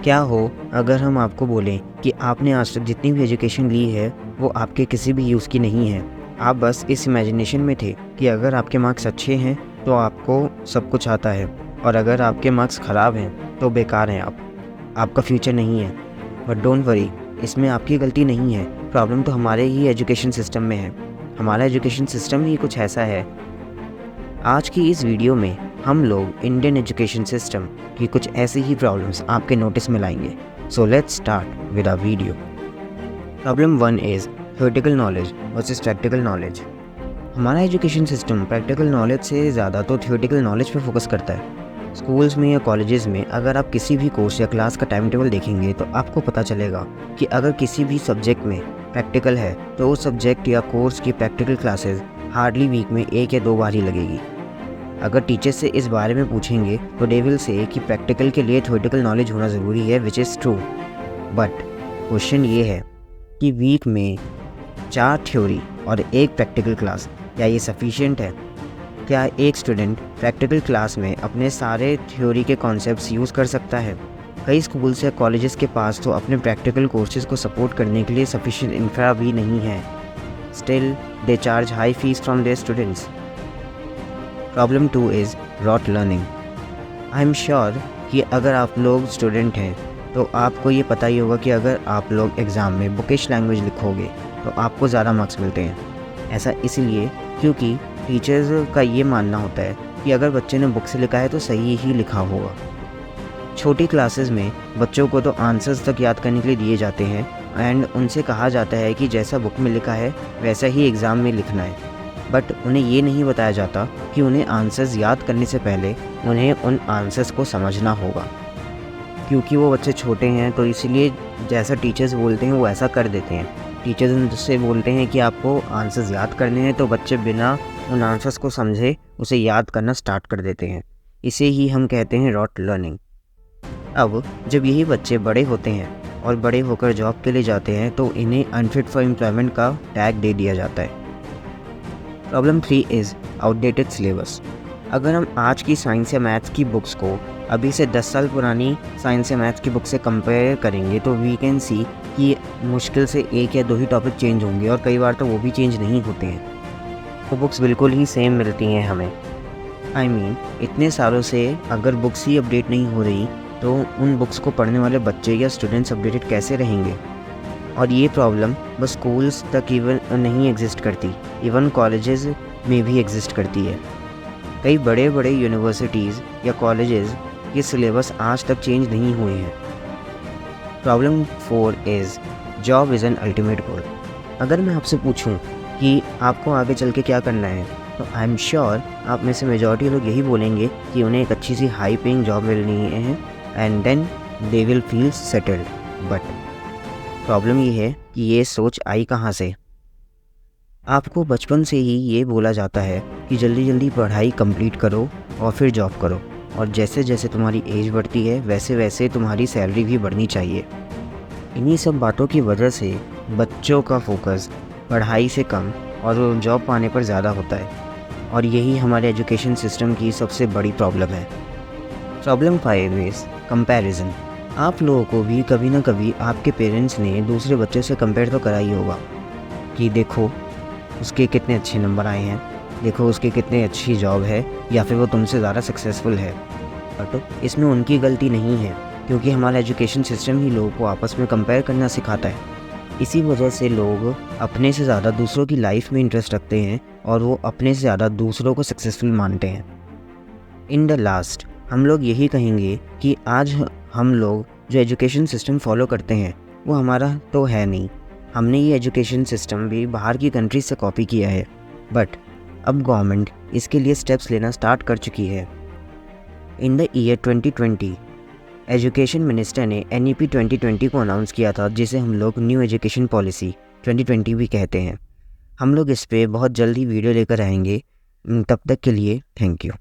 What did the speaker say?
क्या हो अगर हम आपको बोलें कि आपने आज तक जितनी भी एजुकेशन ली है वो आपके किसी भी यूज़ की नहीं है। आप बस इस इमेजिनेशन में थे कि अगर आपके मार्क्स अच्छे हैं तो आपको सब कुछ आता है, और अगर आपके मार्क्स ख़राब हैं तो बेकार हैं आपका फ्यूचर नहीं है। बट डोंट वरी, इसमें आपकी गलती नहीं है। प्रॉब्लम तो हमारे ही एजुकेशन सिस्टम में है। हमारा एजुकेशन सिस्टम ही कुछ ऐसा है। आज की इस वीडियो में हम लोग इंडियन एजुकेशन सिस्टम की कुछ ऐसी ही प्रॉब्लम्स आपके नोटिस में लाएंगे। So let's start with our video. Problem 1 is theoretical knowledge versus practical knowledge. हमारा एजुकेशन सिस्टम प्रैक्टिकल नॉलेज से ज़्यादा तो थ्योरेटिकल नॉलेज पे फोकस करता है। स्कूल्स में या कॉलेजेस में अगर आप किसी भी कोर्स या क्लास का टाइम टेबल देखेंगे तो आपको पता चलेगा कि अगर किसी भी सब्जेक्ट में प्रैक्टिकल है तो उस सब्जेक्ट या कोर्स की प्रैक्टिकल क्लासेस हार्डली वीक में 1 या 2 बार ही लगेगी। अगर टीचर से इस बारे में पूछेंगे तो दे विल से कि प्रैक्टिकल के लिए थ्योरेटिकल नॉलेज होना ज़रूरी है, which is true. But question ये है कि वीक में 4 थ्योरी और 1 प्रैक्टिकल क्लास, क्या ये सफिशिएंट है? क्या एक स्टूडेंट प्रैक्टिकल क्लास में अपने सारे थ्योरी के कॉन्सेप्ट्स यूज़ कर सकता है? कई स्कूल्स या कॉलेजेस के पास तो अपने प्रैक्टिकल कोर्सेज को सपोर्ट करने के लिए सफिशिएंट इंफ्रा भी नहीं है। Still they charge high fees from their students. Problem 2 is rote learning. I am sure कि अगर आप लोग स्टूडेंट हैं तो आपको ये पता ही होगा कि अगर आप लोग एग्ज़ाम में बुकिश लैंग्वेज लिखोगे तो आपको ज़्यादा मार्क्स मिलते हैं। ऐसा इसलिए क्योंकि टीचर्स का ये मानना होता है कि अगर बच्चे ने बुक से लिखा है तो सही ही लिखा होगा। छोटी क्लासेस में बच्चों को तो आंसर्स तक याद करने के लिए दिए जाते हैं एंड उनसे कहा जाता है कि जैसा बुक में लिखा है वैसा ही एग्ज़ाम में लिखना है। बट उन्हें ये नहीं बताया जाता कि उन्हें आंसर्स याद करने से पहले उन्हें उन आंसर्स को समझना होगा। क्योंकि वो बच्चे छोटे हैं तो इसलिए जैसा टीचर्स बोलते हैं वो ऐसा कर देते हैं। टीचर्स उनसे बोलते हैं कि आपको आंसर्स याद करने हैं तो बच्चे बिना उन आंसर्स को समझे उसे याद करना स्टार्ट कर देते हैं। इसे ही हम कहते हैं रॉट लर्निंग। अब जब यही बच्चे बड़े होते हैं और बड़े होकर जॉब के लिए जाते हैं तो इन्हें अनफिट फॉर एम्प्लॉयमेंट का टैग दे दिया जाता है। Problem 3 is outdated syllabus. अगर हम आज की साइंस या मैथ्स की बुक्स को अभी से 10 साल पुरानी साइंस या मैथ्स की बुक से कंपेयर करेंगे तो वी कैन सी कि मुश्किल से 1 या 2 ही टॉपिक चेंज होंगे, और कई बार तो वो भी चेंज नहीं होते हैं। तो बुक्स बिल्कुल ही सेम मिलती हैं हमें। आई मीन इतने सालों से अगर बुक्स ही अपडेट नहीं हो रही तो उन बुक्स को पढ़ने वाले बच्चे या स्टूडेंट्स अपडेटेड कैसे रहेंगे? और ये प्रॉब्लम बस स्कूल्स तक इवन नहीं एग्जिस्ट करती, इवन कॉलेजेस में भी एग्जिस्ट करती है। कई बड़े बड़े यूनिवर्सिटीज़ या कॉलेजेस के सिलेबस आज तक चेंज नहीं हुए हैं। Problem 4 is job is an ultimate goal. अगर मैं आपसे पूछूं कि आपको आगे चल के क्या करना है तो आई एम श्योर आप में से मेजॉरिटी लोग यही बोलेंगे कि उन्हें एक अच्छी सी हाई पेइंग जॉब मिलनी है and then they will feel settled. But problem ये है कि ये सोच आई कहाँ से? आपको बचपन से ही ये बोला जाता है कि जल्दी जल्दी पढ़ाई कंप्लीट करो और फिर जॉब करो, और जैसे जैसे तुम्हारी एज बढ़ती है वैसे वैसे तुम्हारी सैलरी भी बढ़नी चाहिए। इन्हीं सब बातों की वजह से बच्चों का फोकस पढ़ाई से कम और जॉब पाने पर ज़्यादा होता है, और यही हमारे एजुकेशन सिस्टम की सबसे बड़ी प्रॉब्लम है। Problem 5 is comparison. आप लोगों को भी कभी ना कभी आपके पेरेंट्स ने दूसरे बच्चों से कंपेयर तो करा ही होगा कि देखो उसके कितने अच्छे नंबर आए हैं, देखो उसकी कितनी अच्छी जॉब है, या फिर वो तुमसे ज़्यादा सक्सेसफुल है। बट इसमें उनकी गलती नहीं है क्योंकि हमारा एजुकेशन सिस्टम ही लोगों को आपस में कंपेयर करना सिखाता है। इसी वजह से लोग अपने से ज़्यादा दूसरों की लाइफ में इंटरेस्ट रखते हैं और वो अपने से ज़्यादा दूसरों को सक्सेसफुल मानते हैं। इन द लास्ट हम लोग यही कहेंगे कि आज हम लोग जो एजुकेशन सिस्टम फॉलो करते हैं वो हमारा तो है नहीं। हमने ये एजुकेशन सिस्टम भी बाहर की कंट्रीज से कॉपी किया है, बट अब गवर्नमेंट इसके लिए स्टेप्स लेना स्टार्ट कर चुकी है। In the year 2020 education minister ने NEP 2020 को अनाउंस किया था, जिसे हम लोग न्यू एजुकेशन पॉलिसी 2020 भी कहते हैं। हम लोग इस पर बहुत जल्दी वीडियो लेकर आएंगे। तब तक के लिए थैंक यू।